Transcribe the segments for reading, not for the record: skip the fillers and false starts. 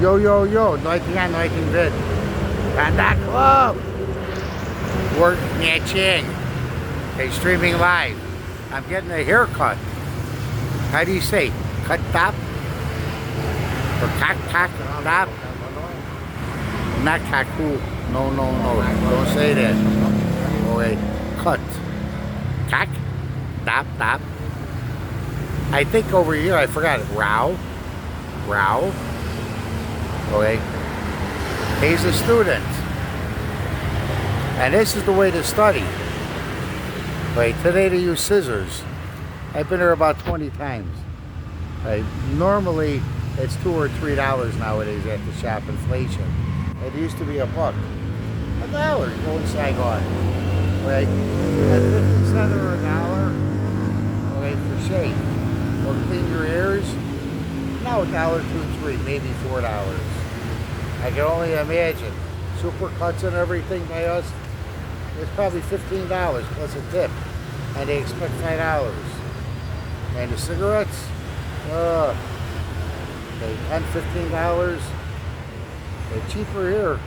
Yo, yo, yo, Noiting on Noiting Viet. Contact Club. Work near Trang. Okay, streaming live. I'm getting a haircut. How do you say? Cut top? Or cock top? Not kaku. No, no, no. Don't say that. Okay, cut. Cock? Top. I think over here, I forgot it. Row. Okay. He's a student. And this is the way to study. Right, today they use scissors. I've been here about 20 times. Right, normally it's $2 or $3 nowadays at the shop. Inflation. It used to be $1. $1 go in Saigon. Right, at 50 cents or $1. Okay, for shave. Or clean your ears. Now $1, $2, $3, maybe $4. I can only imagine. Supercuts and everything by us. It's probably $15 plus a tip, and they expect $5. And the cigarettes, okay, $10, $15. They're cheaper here.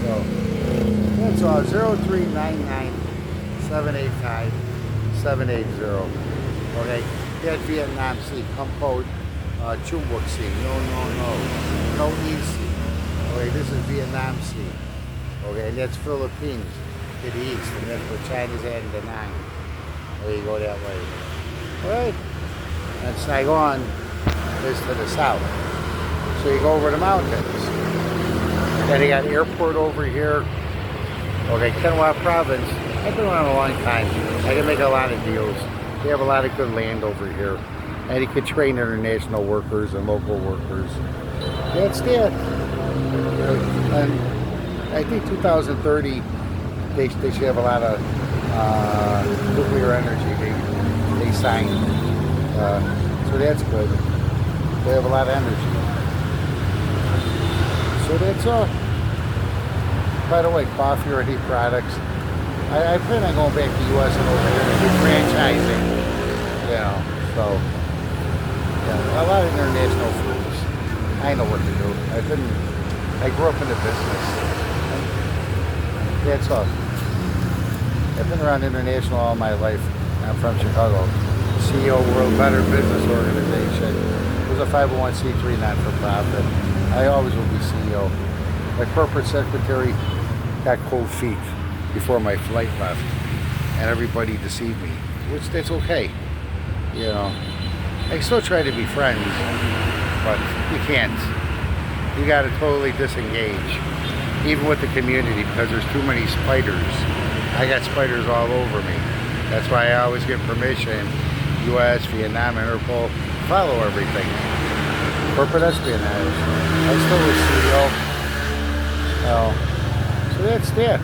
So that's all. 0399-785-780. Okay, get Vietnam C. Come code Trung Quốc C. No easy. Okay, this is Vietnam Sea. Okay, and that's Philippines to the east, and that's where China's adding the 9. There you go that way. Alright. And Saigon is to the south. So you go over the mountains. Then you got airport over here. Okay, Kenwa province. I've been around a long time. I can make a lot of deals. They have a lot of good land over here. And you can train international workers and local workers. That's it. And I think 2030 they should have a lot of nuclear energy they signed. So that's good. They have a lot of energy. So that's all. By the way, coffee or any products. I plan on going back to the US and over here and do franchising. You know, so yeah, a lot of international foods. I know what to do. I grew up in the business. That's all. I've been around international all my life. I'm from Chicago. CEO World Better Business Organization. It was a 501c3 not-for-profit. I always will be CEO. My corporate secretary got cold feet before my flight left. And everybody deceived me. Which that's okay. You know. I still try to be friends. But you can't. You got to totally disengage, even with the community, because there's too many spiders. I got spiders all over me. That's why I always get permission, U.S., Vietnam, Interpol, follow everything. Corporate espionage. I still was CEO. So that's that.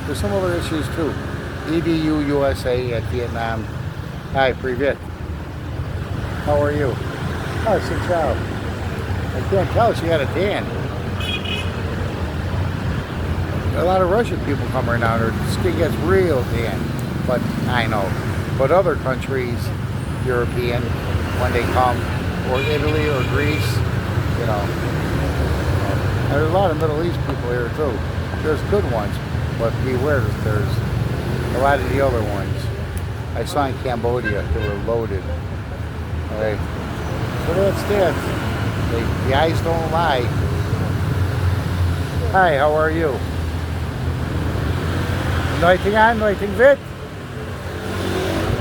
There's some other issues too. EDU USA at Vietnam. Hi, Viet. How are you? Oh, xin chào. I can't tell, she had a tan. A lot of Russian people come around, her skin gets real tan. But I know. But other countries, European, when they come, or Italy or Greece, you know. There's a lot of Middle East people here too. There's good ones, but beware, there's a lot of the other ones. I saw in Cambodia, they were loaded. Okay. So that's that. The eyes don't lie. Hi, how are you? Noiting on, Noiting Viet?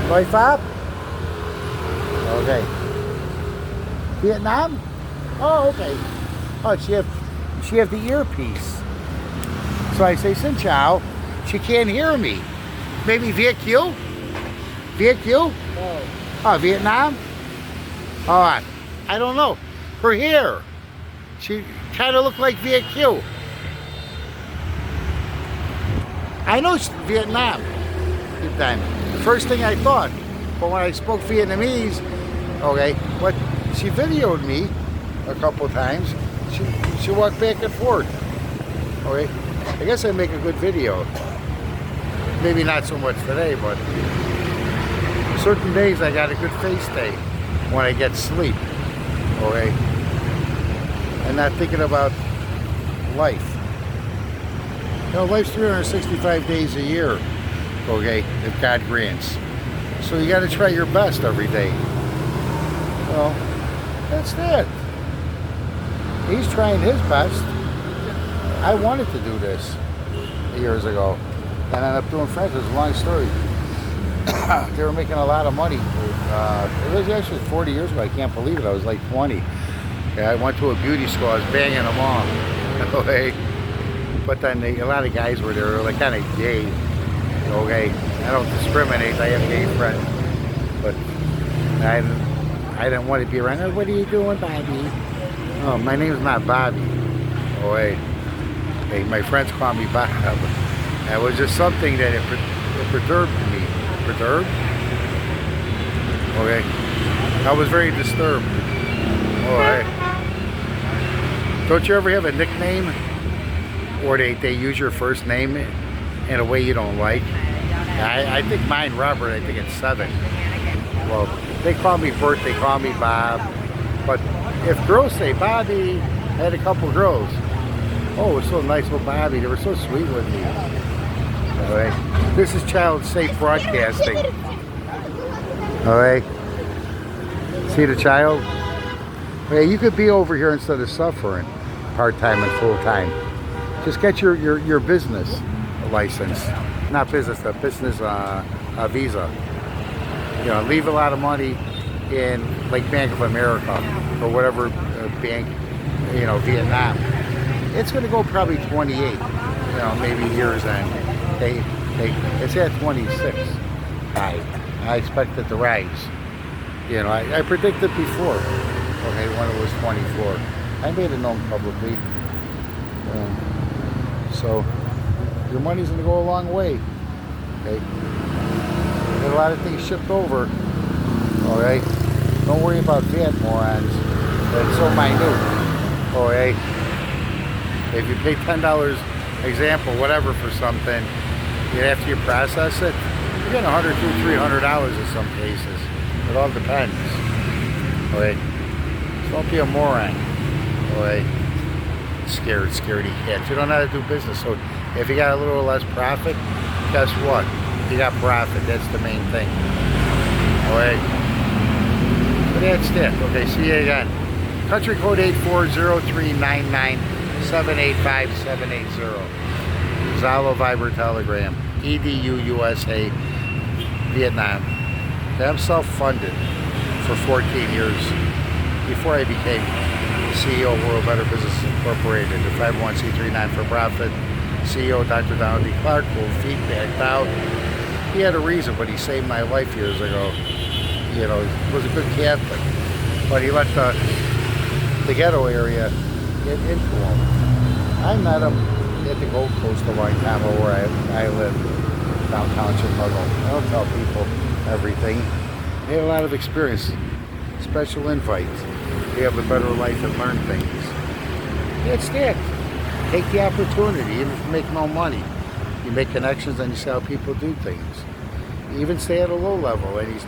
Noi Pháp? Okay. Vietnam? Oh, okay. Oh, she have the earpiece. So I say, Xin chào. She can't hear me. Maybe Viet Q? Viet Q? Oh. Oh, Vietnam? Oh, I don't know. Her hair. She kind of looked like Viet Q. I know she's Vietnam. Good time. The first thing I thought. But when I spoke Vietnamese, okay, what she videoed me a couple times. She walked back and forth. Okay. I guess I make a good video. Maybe not so much today, but certain days I got a good face day. when I get sleep. Okay? And not thinking about life. You know, life's 365 days a year. Okay? If God grants. So you got to try your best every day. Well, that's it. He's trying his best. I wanted to do this years ago. And I ended up doing friends. It's a long story. They were making a lot of money. It was actually 40 years ago. I can't believe it. I was like 20. Yeah, I went to a beauty school. I was banging them all. Okay. But then a lot of guys were there. They were like kind of gay. Okay. I don't discriminate. I have gay friends. But I didn't want to be around. Oh, what are you doing, Bobby? Oh, my name's not Bobby. Oh, wait. Hey, my friends call me Bob. It was just something that it perturbed me. Perturbed? Okay. I was very disturbed. All right. Don't you ever have a nickname? Or they use your first name in a way you don't like? I think mine, Robert, I think it's 7. Well, they call me Bert, they call me Bob. But if girls say Bobby, I had a couple girls. Oh, it was so nice with Bobby. They were so sweet with me. All right. This is child safe broadcasting. All right. See the child? Okay, you could be over here instead of suffering part-time and full-time. Just get your business license. Not business, the business visa. You know, leave a lot of money in like Bank of America or whatever bank, you know, Vietnam. It's going to go probably 28, you know, maybe years end. It's at 26. I expect it to rise. You know, I predicted before, okay, when it was 24. I made it known publicly. So your money's going to go a long way. Okay. Get a lot of things shipped over. All right. Don't worry about Viet, morons. That's so minute. All right. If you pay $10, example, whatever, for something, and after you process it, you're getting $100 to $300 in some cases. It all depends. All right. So don't be a moron. All right. Scaredy cats. You don't know how to do business. So if you got a little less profit, guess what? You got profit. That's the main thing. All right. But that's it. Okay. See you again. Country code 840399785-780. Zalo, Viber, Telegram. EDUUSA, Vietnam. I'm self-funded for 14 years before I became CEO of World Better Business Incorporated, the 501c3 non-for-profit. CEO Dr. Donald D. Clark will feedback out. He had a reason, but he saved my life years ago. You know, he was a good Catholic, but he let the ghetto area get into him. I met him at the Gold Coast a long time ago where I live, downtown Chicago. I don't tell people everything. I had a lot of experience. Special invites. You have a better life and learn things. That's it. Take the opportunity, even if you make no money. You make connections and you see how people do things. You even stay at a low level and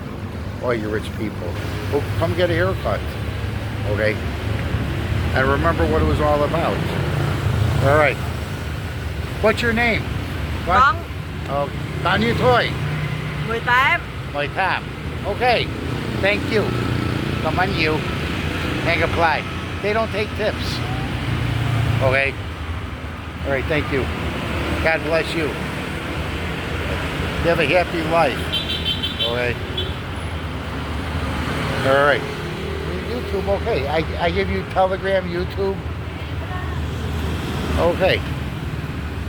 all you rich people. Well, come get a haircut. Okay? And remember what it was all about. All right. What's your name? What? Con. Oh, bao nhiêu tuổi? 18. 18. Okay. Thank you. Come on, you. Hang apply. They don't take tips. Okay. All right. Thank you. God bless you. You have a happy life. All right. All right. YouTube. Okay. I give you Telegram, YouTube. Okay.